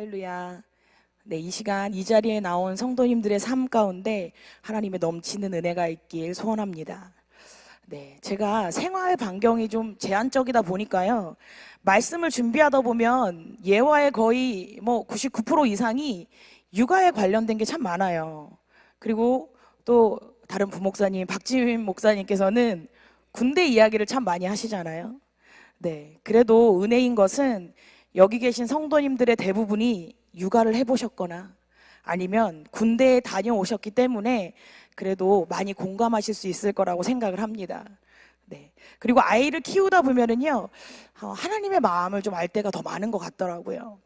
할렐루야. 네, 이 시간 이 자리에 나온 성도님들의 삶 가운데 하나님의 넘치는 은혜가 있길 소원합니다. 네, 제가 생활 반경이 좀 제한적이다 보니까요. 말씀을 준비하다 보면 예화의 거의 99% 이상이 육아에 관련된 게 참 많아요. 그리고 또 다른 부목사님, 박지민 목사님께서는 군대 이야기를 참 많이 하시잖아요. 네, 그래도 은혜인 것은 여기 계신 성도님들의 대부분이 육아를 해보셨거나 아니면 군대에 다녀오셨기 때문에 그래도 많이 공감하실 수 있을 거라고 생각을 합니다. 네. 그리고 아이를 키우다 보면은요, 하나님의 마음을 좀 알 때가 더 많은 것 같더라고요.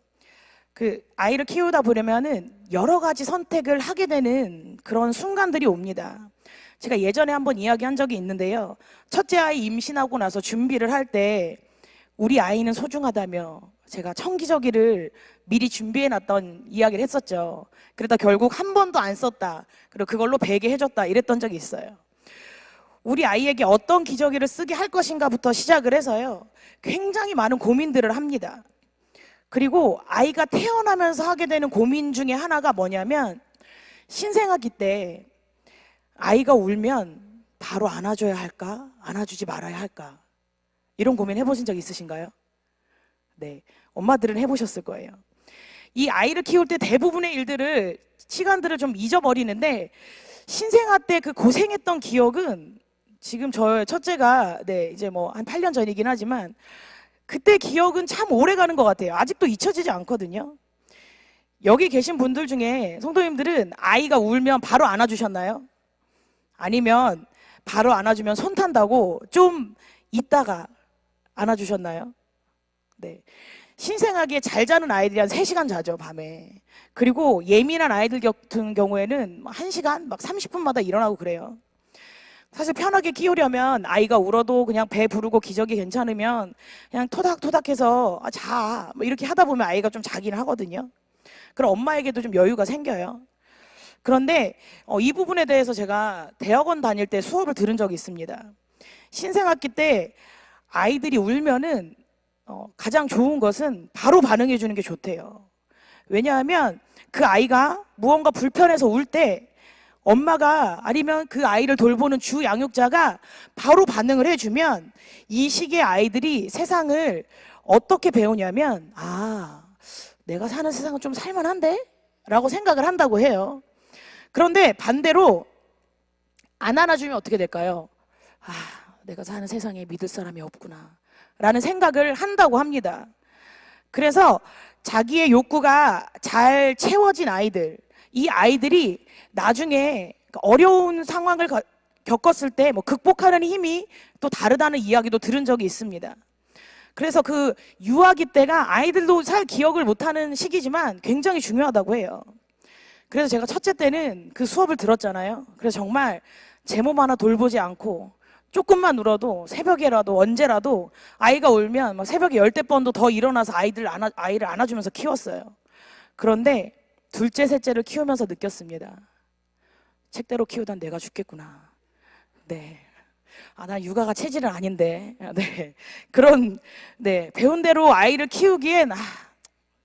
그 아이를 키우다 보려면은 여러 가지 선택을 하게 되는 그런 순간들이 옵니다. 제가 예전에 한번 이야기한 적이 있는데요. 첫째 아이 임신하고 나서 준비를 할 때 우리 아이는 소중하다며 제가 청기저귀를 미리 준비해놨던 이야기를 했었죠. 그러다 결국 한 번도 안 썼다. 그리고 그걸로 베개 해줬다. 이랬던 적이 있어요. 우리 아이에게 어떤 기저귀를 쓰게 할 것인가부터 시작을 해서요. 굉장히 많은 고민들을 합니다. 그리고 아이가 태어나면서 하게 되는 고민 중에 하나가 뭐냐면 신생아기 때 아이가 울면 바로 안아줘야 할까? 안아주지 말아야 할까? 이런 고민 해보신 적 있으신가요? 네, 엄마들은 해보셨을 거예요. 이 아이를 키울 때 대부분의 일들을 시간들을 좀 잊어버리는데 신생아 때 그 고생했던 기억은 지금 저 첫째가 이제 뭐 한 8년 전이긴 하지만 그때 기억은 참 오래 가는 것 같아요. 아직도 잊혀지지 않거든요. 여기 계신 분들 중에 성도님들은 아이가 울면 바로 안아주셨나요? 아니면 바로 안아주면 손 탄다고 좀 있다가 안아주셨나요? 네. 신생아기에 잘 자는 아이들이 한 3시간 자죠, 밤에. 그리고 예민한 아이들 같은 경우에는 1시간, 막 30분마다 일어나고 그래요. 사실 편하게 키우려면 아이가 울어도 그냥 배 부르고 기저귀 괜찮으면 그냥 토닥토닥해서 자, 뭐 이렇게 하다 보면 아이가 좀 자긴 하거든요. 그럼 엄마에게도 좀 여유가 생겨요. 그런데 이 부분에 대해서 제가 대학원 다닐 때 수업을 들은 적이 있습니다. 신생아기 때 아이들이 울면은 가장 좋은 것은 바로 반응해 주는 게 좋대요. 왜냐하면 그 아이가 무언가 불편해서 울 때 엄마가 아니면 그 아이를 돌보는 주 양육자가 바로 반응을 해주면 이 시기의 아이들이 세상을 어떻게 배우냐면 내가 사는 세상은 좀 살만한데? 라고 생각을 한다고 해요. 그런데 반대로 안 안아주면 어떻게 될까요? 내가 사는 세상에 믿을 사람이 없구나 라는 생각을 한다고 합니다. 그래서 자기의 욕구가 잘 채워진 아이들, 이 아이들이 나중에 어려운 상황을 겪었을 때 극복하는 힘이 또 다르다는 이야기도 들은 적이 있습니다. 그래서 그 유아기 때가 아이들도 잘 기억을 못하는 시기지만 굉장히 중요하다고 해요. 그래서 제가 첫째 때는 그 수업을 들었잖아요. 그래서 정말 제 몸 하나 돌보지 않고 조금만 울어도 새벽에라도 언제라도 아이가 울면 막 새벽에 10번도 더 일어나서 아이를 안아주면서 키웠어요. 그런데 둘째, 셋째를 키우면서 느꼈습니다. 책대로 키우단 내가 죽겠구나. 네. 난 육아가 체질은 아닌데. 네. 배운 대로 아이를 키우기엔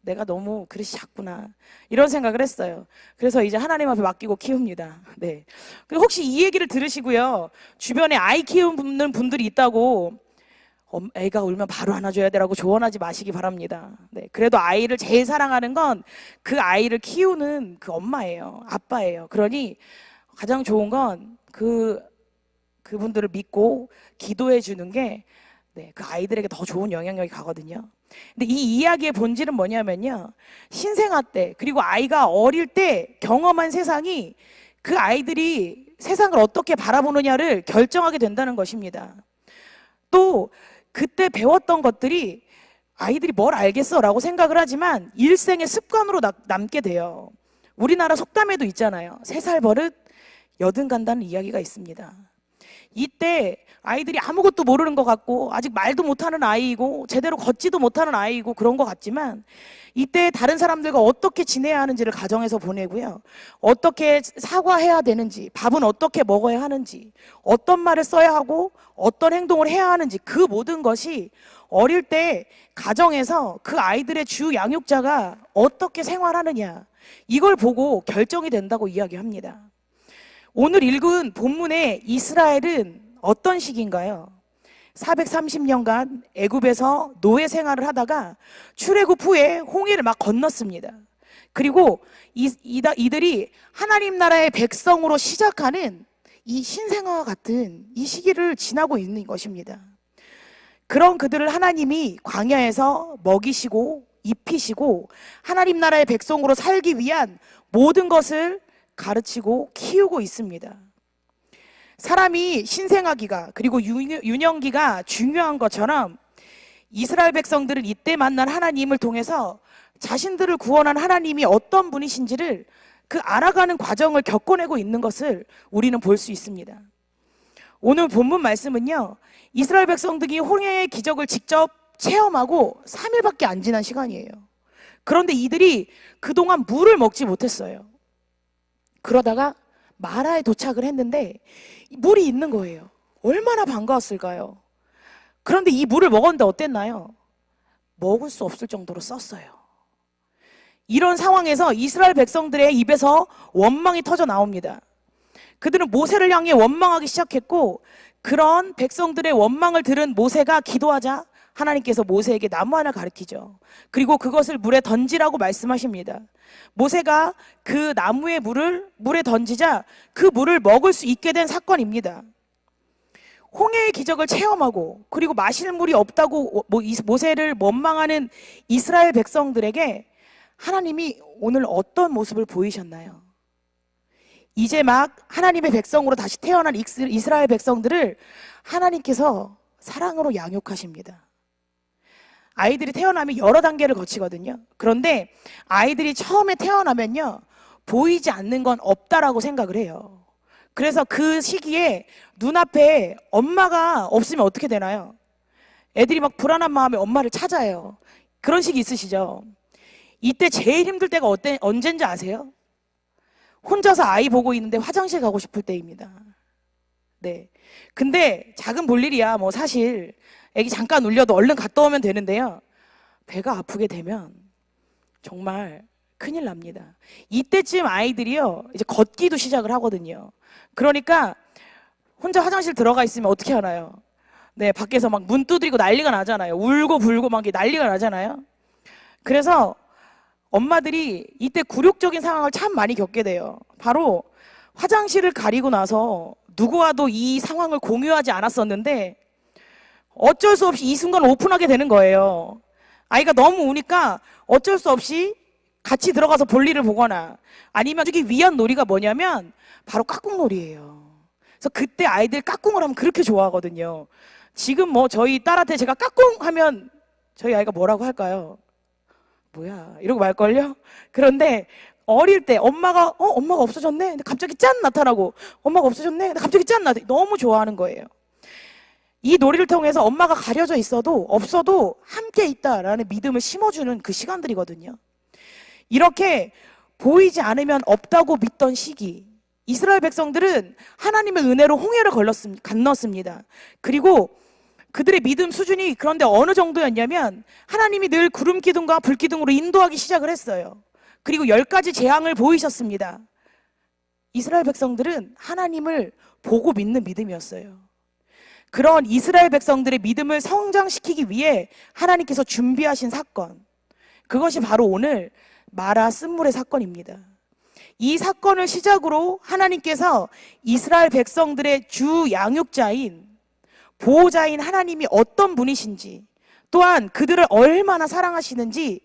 내가 너무 그릇이 작구나 이런 생각을 했어요. 그래서 이제 하나님 앞에 맡기고 키웁니다. 네. 그리고 혹시 이 얘기를 들으시고요, 주변에 아이 키우는 분들이 있다고 애가 울면 바로 안아줘야 되라고 조언하지 마시기 바랍니다. 네. 그래도 아이를 제일 사랑하는 건 그 아이를 키우는 그 엄마예요, 아빠예요. 그러니 가장 좋은 건 그분들을 믿고 기도해 주는 게 그 아이들에게 더 좋은 영향력이 가거든요. 근데 이 이야기의 본질은 뭐냐면요, 신생아 때 그리고 아이가 어릴 때 경험한 세상이 그 아이들이 세상을 어떻게 바라보느냐를 결정하게 된다는 것입니다. 또 그때 배웠던 것들이 아이들이 뭘 알겠어 라고 생각을 하지만 일생의 습관으로 남게 돼요. 우리나라 속담에도 있잖아요. 3살 버릇 여든 간다는 이야기가 있습니다. 이때 아이들이 아무것도 모르는 것 같고 아직 말도 못하는 아이이고 제대로 걷지도 못하는 아이이고 그런 것 같지만 이때 다른 사람들과 어떻게 지내야 하는지를 가정에서 보내고요. 어떻게 사과해야 되는지, 밥은 어떻게 먹어야 하는지, 어떤 말을 써야 하고 어떤 행동을 해야 하는지 그 모든 것이 어릴 때 가정에서 그 아이들의 주 양육자가 어떻게 생활하느냐 이걸 보고 결정이 된다고 이야기합니다. 오늘 읽은 본문의 이스라엘은 어떤 시기인가요? 430년간 애굽에서 노예 생활을 하다가 출애굽 후에 홍해를 막 건넜습니다. 그리고 이들이 하나님 나라의 백성으로 시작하는 이 신생아와 같은 이 시기를 지나고 있는 것입니다. 그런 그들을 하나님이 광야에서 먹이시고 입히시고 하나님 나라의 백성으로 살기 위한 모든 것을 가르치고 키우고 있습니다. 사람이 신생아기가 그리고 유년기가 중요한 것처럼 이스라엘 백성들은 이때 만난 하나님을 통해서 자신들을 구원한 하나님이 어떤 분이신지를 그 알아가는 과정을 겪어내고 있는 것을 우리는 볼 수 있습니다. 오늘 본문 말씀은요, 이스라엘 백성들이 홍해의 기적을 직접 체험하고 3일밖에 안 지난 시간이에요. 그런데 이들이 그동안 물을 먹지 못했어요. 그러다가 마라에 도착을 했는데 물이 있는 거예요. 얼마나 반가웠을까요? 그런데 이 물을 먹었는데 어땠나요? 먹을 수 없을 정도로 썼어요. 이런 상황에서 이스라엘 백성들의 입에서 원망이 터져 나옵니다. 그들은 모세를 향해 원망하기 시작했고, 그런 백성들의 원망을 들은 모세가 기도하자 하나님께서 모세에게 나무 하나 가르치죠. 그리고 그것을 물에 던지라고 말씀하십니다. 모세가 그 나무의 물을 물에 던지자 그 물을 먹을 수 있게 된 사건입니다. 홍해의 기적을 체험하고 그리고 마실 물이 없다고 모세를 원망하는 이스라엘 백성들에게 하나님이 오늘 어떤 모습을 보이셨나요? 이제 막 하나님의 백성으로 다시 태어난 이스라엘 백성들을 하나님께서 사랑으로 양육하십니다. 아이들이 태어나면 여러 단계를 거치거든요. 그런데 아이들이 처음에 태어나면요, 보이지 않는 건 없다라고 생각을 해요. 그래서 그 시기에 눈앞에 엄마가 없으면 어떻게 되나요? 애들이 막 불안한 마음에 엄마를 찾아요. 그런 시기 있으시죠? 이때 제일 힘들 때가 언젠지 아세요? 혼자서 아이 보고 있는데 화장실 가고 싶을 때입니다. 네. 근데 작은 볼일이야. 뭐 사실 애기 잠깐 울려도 얼른 갔다 오면 되는데요. 배가 아프게 되면 정말 큰일 납니다. 이때쯤 아이들이요, 이제 걷기도 시작을 하거든요. 그러니까 혼자 화장실 들어가 있으면 어떻게 하나요? 네, 밖에서 막 문 두드리고 난리가 나잖아요. 울고 불고 막 난리가 나잖아요. 그래서 엄마들이 이때 굴욕적인 상황을 참 많이 겪게 돼요. 바로 화장실을 가리고 나서 누구와도 이 상황을 공유하지 않았었는데 어쩔 수 없이 이 순간 오픈하게 되는 거예요. 아이가 너무 우니까 어쩔 수 없이 같이 들어가서 볼일을 보거나 아니면 주기 위한 놀이가 뭐냐면 바로 깍꿍놀이예요. 그래서 그때 아이들 깍꿍을 하면 그렇게 좋아하거든요. 지금 뭐 저희 딸한테 제가 깍꿍 하면 저희 아이가 뭐라고 할까요? 뭐야 이러고 말걸요? 그런데 어릴 때 엄마가 엄마가 없어졌네? 근데 갑자기 짠 나타나고 엄마가 없어졌네? 근데 갑자기 짠 나타나고 너무 좋아하는 거예요. 이 놀이를 통해서 엄마가 가려져 있어도 없어도 함께 있다라는 믿음을 심어주는 그 시간들이거든요. 이렇게 보이지 않으면 없다고 믿던 시기, 이스라엘 백성들은 하나님의 은혜로 홍해를 건넜습니다. 그리고 그들의 믿음 수준이 그런데 어느 정도였냐면 하나님이 늘 구름 기둥과 불 기둥으로 인도하기 시작을 했어요. 그리고 10가지 재앙을 보이셨습니다. 이스라엘 백성들은 하나님을 보고 믿는 믿음이었어요. 그런 이스라엘 백성들의 믿음을 성장시키기 위해 하나님께서 준비하신 사건, 그것이 바로 오늘 마라 쓴물의 사건입니다. 이 사건을 시작으로 하나님께서 이스라엘 백성들의 주 양육자인 보호자인 하나님이 어떤 분이신지, 또한 그들을 얼마나 사랑하시는지,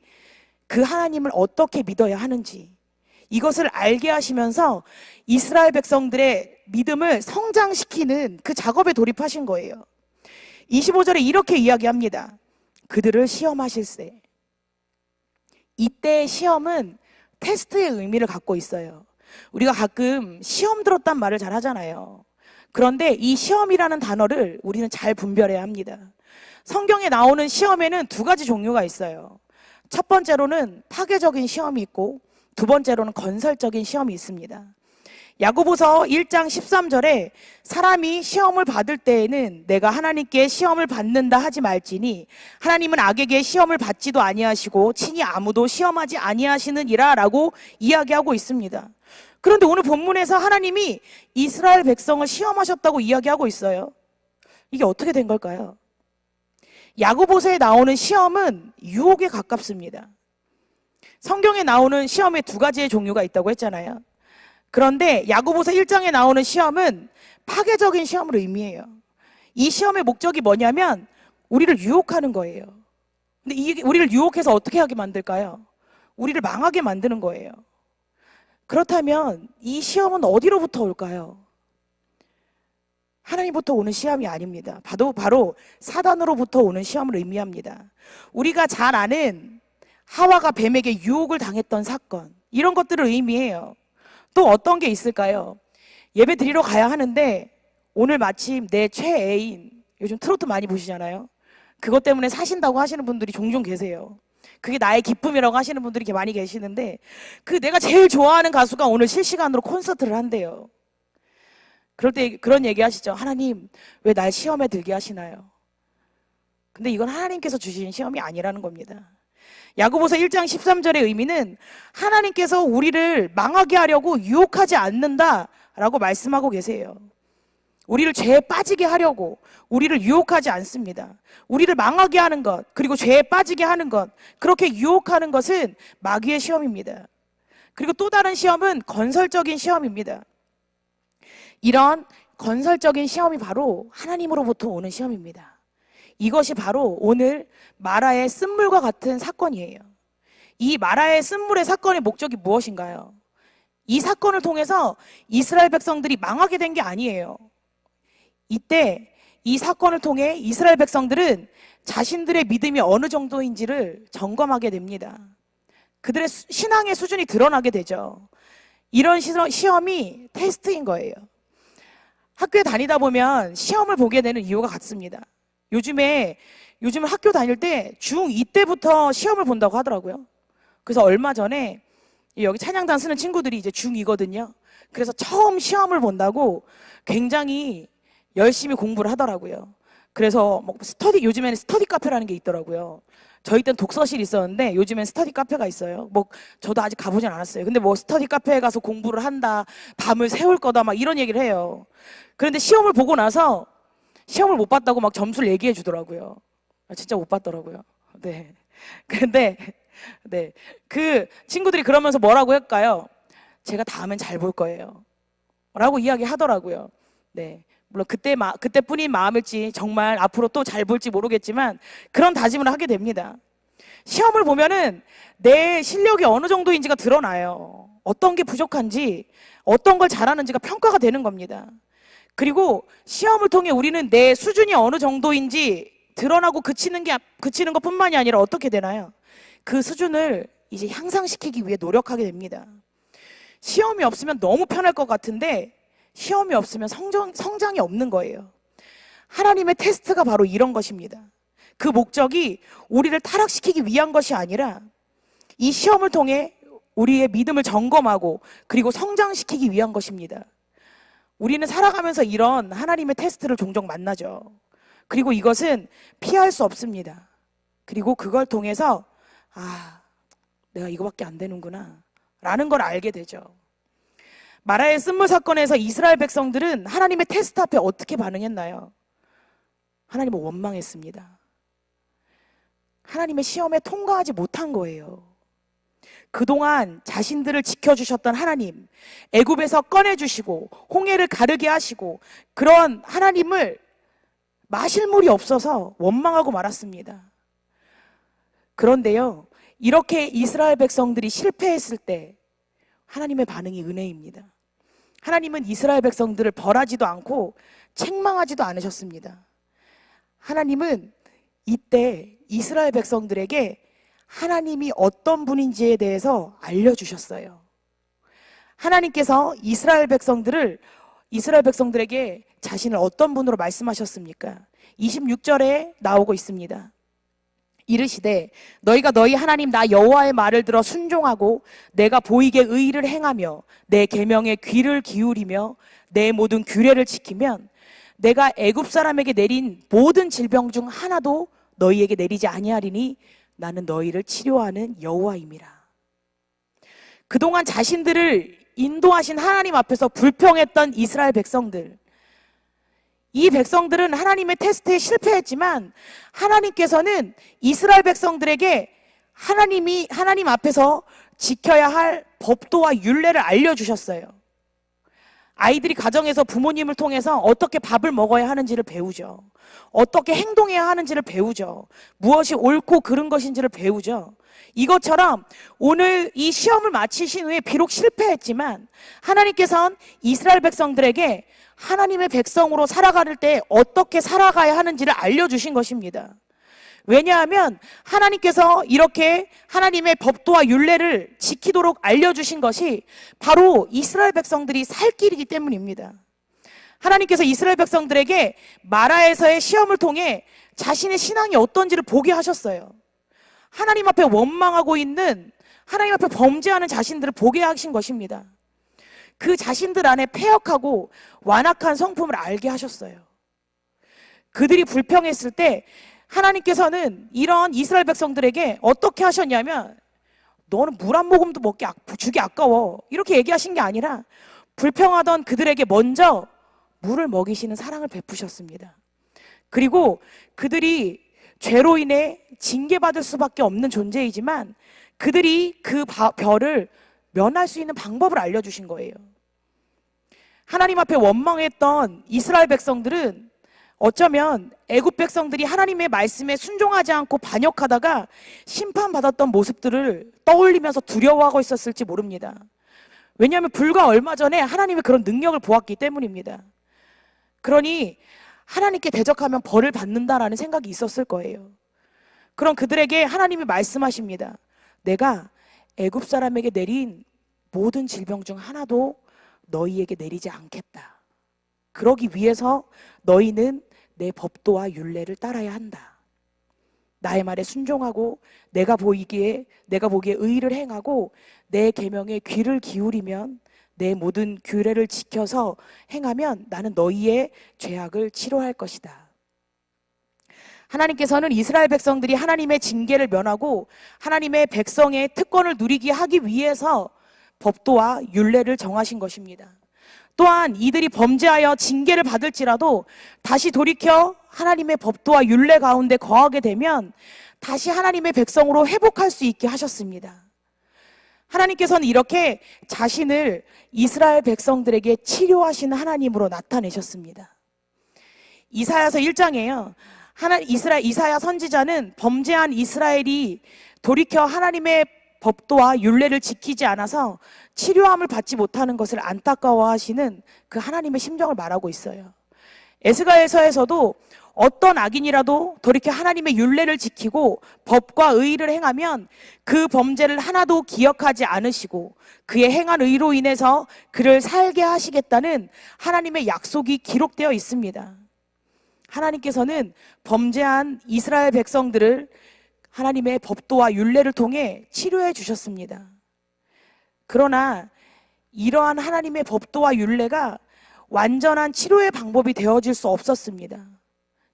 그 하나님을 어떻게 믿어야 하는지 이것을 알게 하시면서 이스라엘 백성들의 믿음을 성장시키는 그 작업에 돌입하신 거예요. 25절에 이렇게 이야기합니다. 그들을 시험하실세. 이때의 시험은 테스트의 의미를 갖고 있어요. 우리가 가끔 시험 들었단 말을 잘 하잖아요. 그런데 이 시험이라는 단어를 우리는 잘 분별해야 합니다. 성경에 나오는 시험에는 두 가지 종류가 있어요. 첫 번째로는 파괴적인 시험이 있고 두 번째로는 건설적인 시험이 있습니다. 야고보서 1장 13절에 사람이 시험을 받을 때에는 내가 하나님께 시험을 받는다 하지 말지니 하나님은 악에게 시험을 받지도 아니하시고 친히 아무도 시험하지 아니하시느니라 라고 이야기하고 있습니다. 그런데 오늘 본문에서 하나님이 이스라엘 백성을 시험하셨다고 이야기하고 있어요. 이게 어떻게 된 걸까요? 야고보서에 나오는 시험은 유혹에 가깝습니다. 성경에 나오는 시험에 두 가지의 종류가 있다고 했잖아요. 그런데 야고보서 1장에 나오는 시험은 파괴적인 시험을 의미해요. 이 시험의 목적이 뭐냐면 우리를 유혹하는 거예요. 근데 이게 우리를 유혹해서 어떻게 하게 만들까요? 우리를 망하게 만드는 거예요. 그렇다면 이 시험은 어디로부터 올까요? 하나님부터 오는 시험이 아닙니다. 바로 사단으로부터 오는 시험을 의미합니다. 우리가 잘 아는 하와가 뱀에게 유혹을 당했던 사건, 이런 것들을 의미해요. 또 어떤 게 있을까요? 예배 드리러 가야 하는데 오늘 마침 내 최애인, 요즘 트로트 많이 보시잖아요. 그것 때문에 사신다고 하시는 분들이 종종 계세요. 그게 나의 기쁨이라고 하시는 분들이 많이 계시는데 그 내가 제일 좋아하는 가수가 오늘 실시간으로 콘서트를 한대요. 그럴 때 그런 얘기 하시죠. 하나님, 왜 날 시험에 들게 하시나요? 근데 이건 하나님께서 주신 시험이 아니라는 겁니다. 야고보서 1장 13절의 의미는 하나님께서 우리를 망하게 하려고 유혹하지 않는다라고 말씀하고 계세요. 우리를 죄에 빠지게 하려고 우리를 유혹하지 않습니다. 우리를 망하게 하는 것, 그리고 죄에 빠지게 하는 것, 그렇게 유혹하는 것은 마귀의 시험입니다. 그리고 또 다른 시험은 건설적인 시험입니다. 이런 건설적인 시험이 바로 하나님으로부터 오는 시험입니다. 이것이 바로 오늘 마라의 쓴물과 같은 사건이에요. 이 마라의 쓴물의 사건의 목적이 무엇인가요? 이 사건을 통해서 이스라엘 백성들이 망하게 된 게 아니에요. 이때 이 사건을 통해 이스라엘 백성들은 자신들의 믿음이 어느 정도인지를 점검하게 됩니다. 그들의 신앙의 수준이 드러나게 되죠. 이런 시험이 테스트인 거예요. 학교에 다니다 보면 시험을 보게 되는 이유가 같습니다. 요즘 학교 다닐 때 중2 때부터 시험을 본다고 하더라고요. 그래서 얼마 전에 여기 찬양단 쓰는 친구들이 이제 중2거든요. 그래서 처음 시험을 본다고 굉장히 열심히 공부를 하더라고요. 그래서 뭐 요즘에는 스터디 카페라는 게 있더라고요. 저희 때는 독서실이 있었는데 요즘엔 스터디 카페가 있어요. 뭐 저도 아직 가보진 않았어요. 근데 뭐 스터디 카페에 가서 공부를 한다, 밤을 새울 거다 막 이런 얘기를 해요. 그런데 시험을 보고 나서 시험을 못 봤다고 막 점수를 얘기해 주더라고요. 진짜 못 봤더라고요. 네. 근데 네. 그 친구들이 그러면서 뭐라고 할까요? 제가 다음엔 잘 볼 거예요. 라고 이야기 하더라고요. 네. 물론 그때뿐인 마음일지 정말 앞으로 또 잘 볼지 모르겠지만 그런 다짐을 하게 됩니다. 시험을 보면은 내 실력이 어느 정도인지가 드러나요. 어떤 게 부족한지, 어떤 걸 잘하는지가 평가가 되는 겁니다. 그리고 시험을 통해 우리는 내 수준이 어느 정도인지 드러나고 그치는 것뿐만이 아니라 어떻게 되나요? 그 수준을 이제 향상시키기 위해 노력하게 됩니다. 시험이 없으면 너무 편할 것 같은데 시험이 없으면 성장이 없는 거예요. 하나님의 테스트가 바로 이런 것입니다. 그 목적이 우리를 타락시키기 위한 것이 아니라 이 시험을 통해 우리의 믿음을 점검하고 그리고 성장시키기 위한 것입니다. 우리는 살아가면서 이런 하나님의 테스트를 종종 만나죠. 그리고 이것은 피할 수 없습니다. 그리고 그걸 통해서 내가 이거밖에 안 되는구나 라는 걸 알게 되죠. 마라의 쓴물 사건에서 이스라엘 백성들은 하나님의 테스트 앞에 어떻게 반응했나요? 하나님은 원망했습니다. 하나님의 시험에 통과하지 못한 거예요. 그동안 자신들을 지켜주셨던 하나님, 애굽에서 꺼내주시고 홍해를 가르게 하시고 그런 하나님을 마실 물이 없어서 원망하고 말았습니다. 그런데요, 이렇게 이스라엘 백성들이 실패했을 때 하나님의 반응이 은혜입니다. 하나님은 이스라엘 백성들을 벌하지도 않고 책망하지도 않으셨습니다. 하나님은 이때 이스라엘 백성들에게 하나님이 어떤 분인지에 대해서 알려주셨어요. 하나님께서 이스라엘 백성들을 이스라엘 백성들에게 자신을 어떤 분으로 말씀하셨습니까? 26절에 나오고 있습니다. 이르시되 너희가 너희 하나님 나 여호와의 말을 들어 순종하고 내가 보이게 의를 행하며 내 계명에 귀를 기울이며 내 모든 규례를 지키면 내가 애굽 사람에게 내린 모든 질병 중 하나도 너희에게 내리지 아니하리니 나는 너희를 치료하는 여호와임이라. 그동안 자신들을 인도하신 하나님 앞에서 불평했던 이스라엘 백성들, 이 백성들은 하나님의 테스트에 실패했지만 하나님께서는 이스라엘 백성들에게 하나님 앞에서 지켜야 할 법도와 율례를 알려주셨어요. 아이들이 가정에서 부모님을 통해서 어떻게 밥을 먹어야 하는지를 배우죠. 어떻게 행동해야 하는지를 배우죠. 무엇이 옳고 그른 것인지를 배우죠. 이것처럼 오늘 이 시험을 마치신 후에 비록 실패했지만 하나님께서는 이스라엘 백성들에게 하나님의 백성으로 살아갈 때 어떻게 살아가야 하는지를 알려주신 것입니다. 왜냐하면 하나님께서 이렇게 하나님의 법도와 율례를 지키도록 알려주신 것이 바로 이스라엘 백성들이 살 길이기 때문입니다. 하나님께서 이스라엘 백성들에게 마라에서의 시험을 통해 자신의 신앙이 어떤지를 보게 하셨어요. 하나님 앞에 원망하고 있는, 하나님 앞에 범죄하는 자신들을 보게 하신 것입니다. 그 자신들 안에 패역하고 완악한 성품을 알게 하셨어요. 그들이 불평했을 때 하나님께서는 이런 이스라엘 백성들에게 어떻게 하셨냐면 너는 물 한 모금도 주기 아까워 이렇게 얘기하신 게 아니라 불평하던 그들에게 먼저 물을 먹이시는 사랑을 베푸셨습니다. 그리고 그들이 죄로 인해 징계받을 수밖에 없는 존재이지만 그들이 그 벌을 면할 수 있는 방법을 알려주신 거예요. 하나님 앞에 원망했던 이스라엘 백성들은 어쩌면 애굽 백성들이 하나님의 말씀에 순종하지 않고 반역하다가 심판받았던 모습들을 떠올리면서 두려워하고 있었을지 모릅니다. 왜냐하면 불과 얼마 전에 하나님의 그런 능력을 보았기 때문입니다. 그러니 하나님께 대적하면 벌을 받는다라는 생각이 있었을 거예요. 그럼 그들에게 하나님이 말씀하십니다. 내가 애굽 사람에게 내린 모든 질병 중 하나도 너희에게 내리지 않겠다. 그러기 위해서 너희는 내 법도와 율례를 따라야 한다. 나의 말에 순종하고 내가 보기에 의를 행하고 내 계명에 귀를 기울이면 내 모든 규례를 지켜서 행하면 나는 너희의 죄악을 치료할 것이다. 하나님께서는 이스라엘 백성들이 하나님의 징계를 면하고 하나님의 백성의 특권을 누리게 하기 위해서 법도와 율례를 정하신 것입니다. 또한 이들이 범죄하여 징계를 받을지라도 다시 돌이켜 하나님의 법도와 율례 가운데 거하게 되면 다시 하나님의 백성으로 회복할 수 있게 하셨습니다. 하나님께서는 이렇게 자신을 이스라엘 백성들에게 치료하시는 하나님으로 나타내셨습니다. 이사야서 1장에요. 이사야 선지자는 범죄한 이스라엘이 돌이켜 하나님의 법도와 율례를 지키지 않아서 치료함을 받지 못하는 것을 안타까워하시는 그 하나님의 심정을 말하고 있어요. 에스가에서에서도 어떤 악인이라도 돌이켜 하나님의 율례를 지키고 법과 의를 행하면 그 범죄를 하나도 기억하지 않으시고 그의 행한 의로 인해서 그를 살게 하시겠다는 하나님의 약속이 기록되어 있습니다. 하나님께서는 범죄한 이스라엘 백성들을 하나님의 법도와 율례를 통해 치료해 주셨습니다. 그러나 이러한 하나님의 법도와 율례가 완전한 치료의 방법이 되어질 수 없었습니다.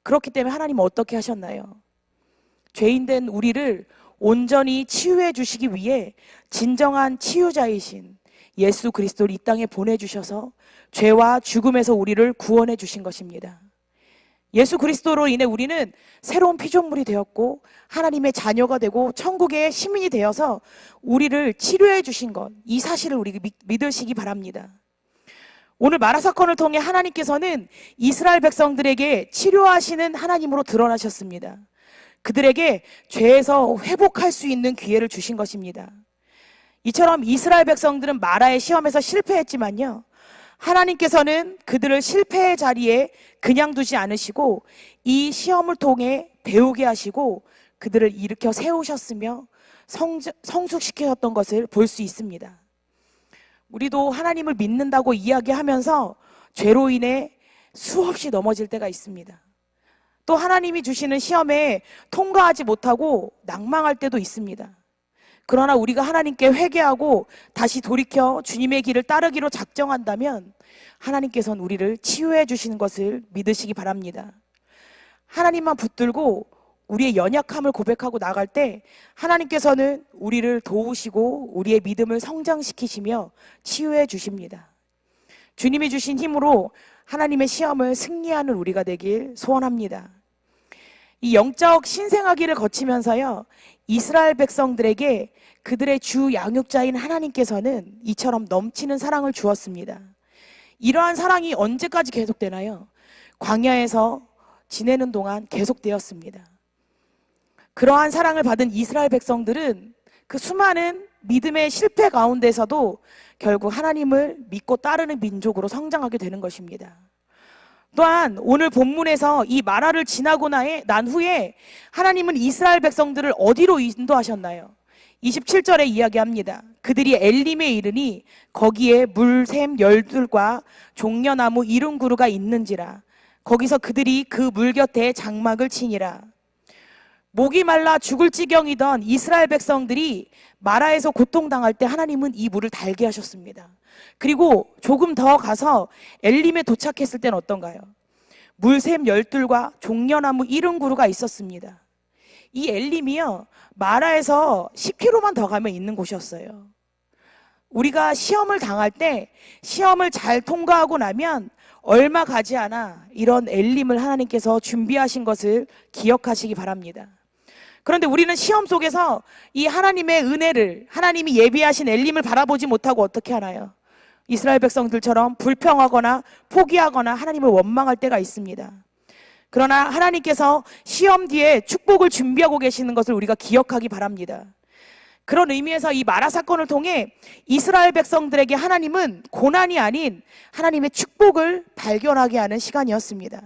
그렇기 때문에 하나님은 어떻게 하셨나요? 죄인된 우리를 온전히 치유해 주시기 위해 진정한 치유자이신 예수 그리스도를 이 땅에 보내주셔서 죄와 죽음에서 우리를 구원해 주신 것입니다. 예수 그리스도로 인해 우리는 새로운 피조물이 되었고 하나님의 자녀가 되고 천국의 시민이 되어서 우리를 치료해 주신 것, 이 사실을 우리 믿으시기 바랍니다. 오늘 마라 사건을 통해 하나님께서는 이스라엘 백성들에게 치료하시는 하나님으로 드러나셨습니다. 그들에게 죄에서 회복할 수 있는 기회를 주신 것입니다. 이처럼 이스라엘 백성들은 마라의 시험에서 실패했지만요, 하나님께서는 그들을 실패의 자리에 그냥 두지 않으시고 이 시험을 통해 배우게 하시고 그들을 일으켜 세우셨으며 성숙시키셨던 것을 볼 수 있습니다. 우리도 하나님을 믿는다고 이야기하면서 죄로 인해 수없이 넘어질 때가 있습니다. 또 하나님이 주시는 시험에 통과하지 못하고 낭망할 때도 있습니다. 그러나 우리가 하나님께 회개하고 다시 돌이켜 주님의 길을 따르기로 작정한다면 하나님께서는 우리를 치유해 주시는 것을 믿으시기 바랍니다. 하나님만 붙들고 우리의 연약함을 고백하고 나갈 때 하나님께서는 우리를 도우시고 우리의 믿음을 성장시키시며 치유해 주십니다. 주님이 주신 힘으로 하나님의 시험을 승리하는 우리가 되길 소원합니다. 이 영적 신생아기를 거치면서요, 이스라엘 백성들에게 그들의 주 양육자인 하나님께서는 이처럼 넘치는 사랑을 주었습니다. 이러한 사랑이 언제까지 계속되나요? 광야에서 지내는 동안 계속되었습니다. 그러한 사랑을 받은 이스라엘 백성들은 그 수많은 믿음의 실패 가운데서도 결국 하나님을 믿고 따르는 민족으로 성장하게 되는 것입니다. 또한 오늘 본문에서 이 마라를 지나고 난 후에 하나님은 이스라엘 백성들을 어디로 인도하셨나요? 27절에 이야기합니다. 그들이 엘림에 이르니 거기에 물샘 열둘과 종려나무 이른구루가 있는지라. 거기서 그들이 그 물 곁에 장막을 치니라. 목이 말라 죽을 지경이던 이스라엘 백성들이 마라에서 고통당할 때 하나님은 이 물을 달게 하셨습니다. 그리고 조금 더 가서 엘림에 도착했을 때는 어떤가요? 물샘 열둘과 종려나무 이른구루가 있었습니다. 이 엘림이요, 마라에서 10km만 더 가면 있는 곳이었어요. 우리가 시험을 당할 때 시험을 잘 통과하고 나면 얼마 가지 않아 이런 엘림을 하나님께서 준비하신 것을 기억하시기 바랍니다. 그런데 우리는 시험 속에서 이 하나님의 은혜를, 하나님이 예비하신 엘림을 바라보지 못하고 어떻게 하나요? 이스라엘 백성들처럼 불평하거나 포기하거나 하나님을 원망할 때가 있습니다. 그러나 하나님께서 시험 뒤에 축복을 준비하고 계시는 것을 우리가 기억하기 바랍니다. 그런 의미에서 이 마라 사건을 통해 이스라엘 백성들에게 하나님은 고난이 아닌 하나님의 축복을 발견하게 하는 시간이었습니다.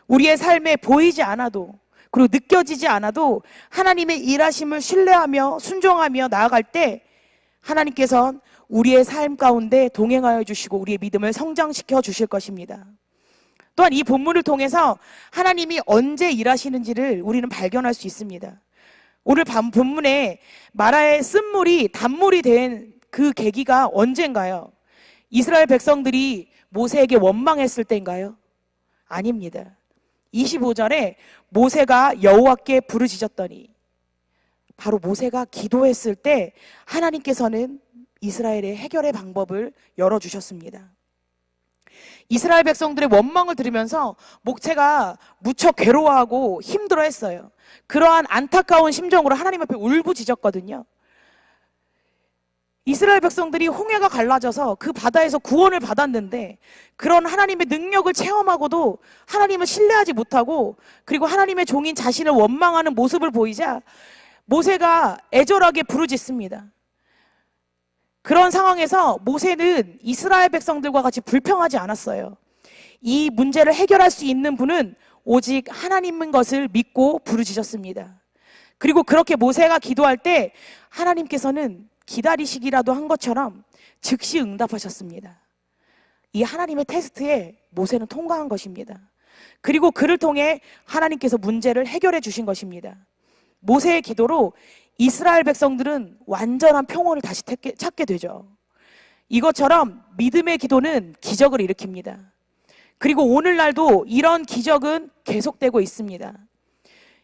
우리의 삶에 보이지 않아도, 그리고 느껴지지 않아도 하나님의 일하심을 신뢰하며 순종하며 나아갈 때 하나님께서는 우리의 삶 가운데 동행하여 주시고 우리의 믿음을 성장시켜 주실 것입니다. 또한 이 본문을 통해서 하나님이 언제 일하시는지를 우리는 발견할 수 있습니다. 오늘 본문에 마라의 쓴물이 단물이 된 그 계기가 언젠가요? 이스라엘 백성들이 모세에게 원망했을 때인가요? 아닙니다. 25절에 모세가 여호와께 부르짖었더니, 바로 모세가 기도했을 때 하나님께서는 이스라엘의 해결의 방법을 열어주셨습니다. 이스라엘 백성들의 원망을 들으면서 모세가 무척 괴로워하고 힘들어했어요. 그러한 안타까운 심정으로 하나님 앞에 울부짖었거든요. 이스라엘 백성들이 홍해가 갈라져서 그 바다에서 구원을 받았는데 그런 하나님의 능력을 체험하고도 하나님을 신뢰하지 못하고, 그리고 하나님의 종인 자신을 원망하는 모습을 보이자 모세가 애절하게 부르짖습니다. 그런 상황에서 모세는 이스라엘 백성들과 같이 불평하지 않았어요. 이 문제를 해결할 수 있는 분은 오직 하나님인 것을 믿고 부르짖었습니다. 그리고 그렇게 모세가 기도할 때 하나님께서는 기다리시기라도 한 것처럼 즉시 응답하셨습니다. 이 하나님의 테스트에 모세는 통과한 것입니다. 그리고 그를 통해 하나님께서 문제를 해결해 주신 것입니다. 모세의 기도로 이스라엘 백성들은 완전한 평온을 다시 찾게 되죠. 이것처럼 믿음의 기도는 기적을 일으킵니다. 그리고 오늘날도 이런 기적은 계속되고 있습니다.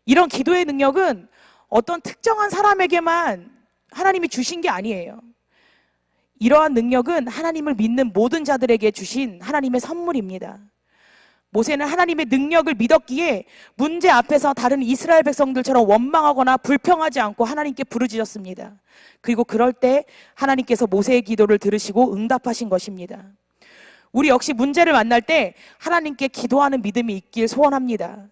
이런 기도의 능력은 어떤 특정한 사람에게만 하나님이 주신 게 아니에요. 이러한 능력은 하나님을 믿는 모든 자들에게 주신 하나님의 선물입니다. 모세는 하나님의 능력을 믿었기에 문제 앞에서 다른 이스라엘 백성들처럼 원망하거나 불평하지 않고 하나님께 부르짖었습니다. 그리고 그럴 때 하나님께서 모세의 기도를 들으시고 응답하신 것입니다. 우리 역시 문제를 만날 때 하나님께 기도하는 믿음이 있길 소원합니다.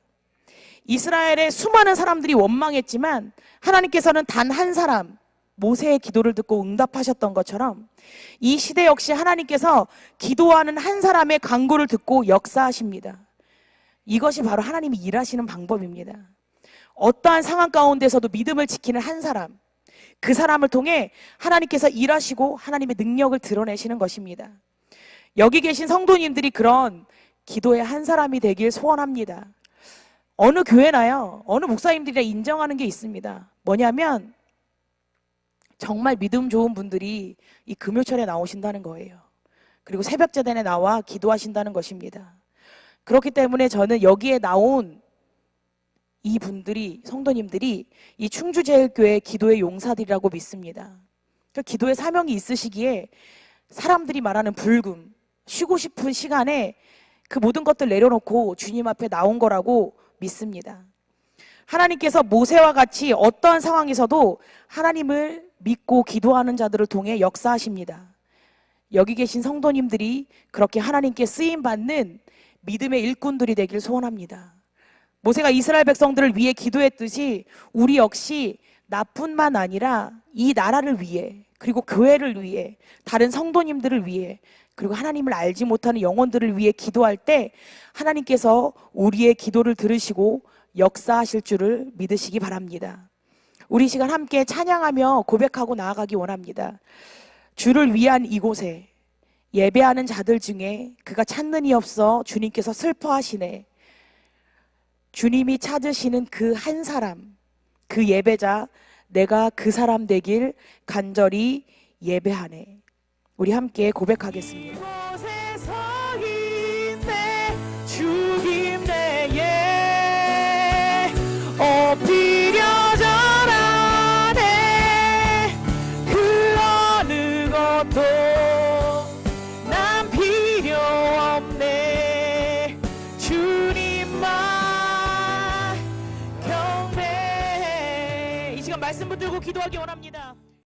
이스라엘의 수많은 사람들이 원망했지만 하나님께서는 단 한 사람, 모세의 기도를 듣고 응답하셨던 것처럼 이 시대 역시 하나님께서 기도하는 한 사람의 간구를 듣고 역사하십니다. 이것이 바로 하나님이 일하시는 방법입니다. 어떠한 상황 가운데서도 믿음을 지키는 한 사람, 그 사람을 통해 하나님께서 일하시고 하나님의 능력을 드러내시는 것입니다. 여기 계신 성도님들이 그런 기도의 한 사람이 되길 소원합니다. 어느 교회나요, 어느 목사님들이 인정하는 게 있습니다. 뭐냐면 정말 믿음 좋은 분들이 이 금요철에 나오신다는 거예요. 그리고 새벽제단에 나와 기도하신다는 것입니다. 그렇기 때문에 저는 여기에 나온 이 분들이, 성도님들이 이 충주제일교회 기도의 용사들이라고 믿습니다. 그 기도의 사명이 있으시기에 사람들이 말하는 불금, 쉬고 싶은 시간에 그 모든 것들 내려놓고 주님 앞에 나온 거라고 믿습니다. 하나님께서 모세와 같이 어떠한 상황에서도 하나님을 믿고 기도하는 자들을 통해 역사하십니다. 여기 계신 성도님들이 그렇게 하나님께 쓰임받는 믿음의 일꾼들이 되길 소원합니다. 모세가 이스라엘 백성들을 위해 기도했듯이 우리 역시 나뿐만 아니라 이 나라를 위해, 그리고 교회를 위해, 다른 성도님들을 위해, 그리고 하나님을 알지 못하는 영혼들을 위해 기도할 때 하나님께서 우리의 기도를 들으시고 역사하실 줄을 믿으시기 바랍니다. 우리 시간 함께 찬양하며 고백하고 나아가기 원합니다. 주를 위한 이곳에 예배하는 자들 중에 그가 찾는 이 없어 주님께서 슬퍼하시네. 주님이 찾으시는 그 한 사람, 그 예배자, 내가 그 사람 되길 간절히 예배하네. 우리 함께 고백하겠습니다. 이곳에 서 있네 주님 내게 엎드려 절하네. 그 어느 것도 난 필요 없네. 주님만 경배해. 이 시간 말씀 붙들고 기도하기 원합니다.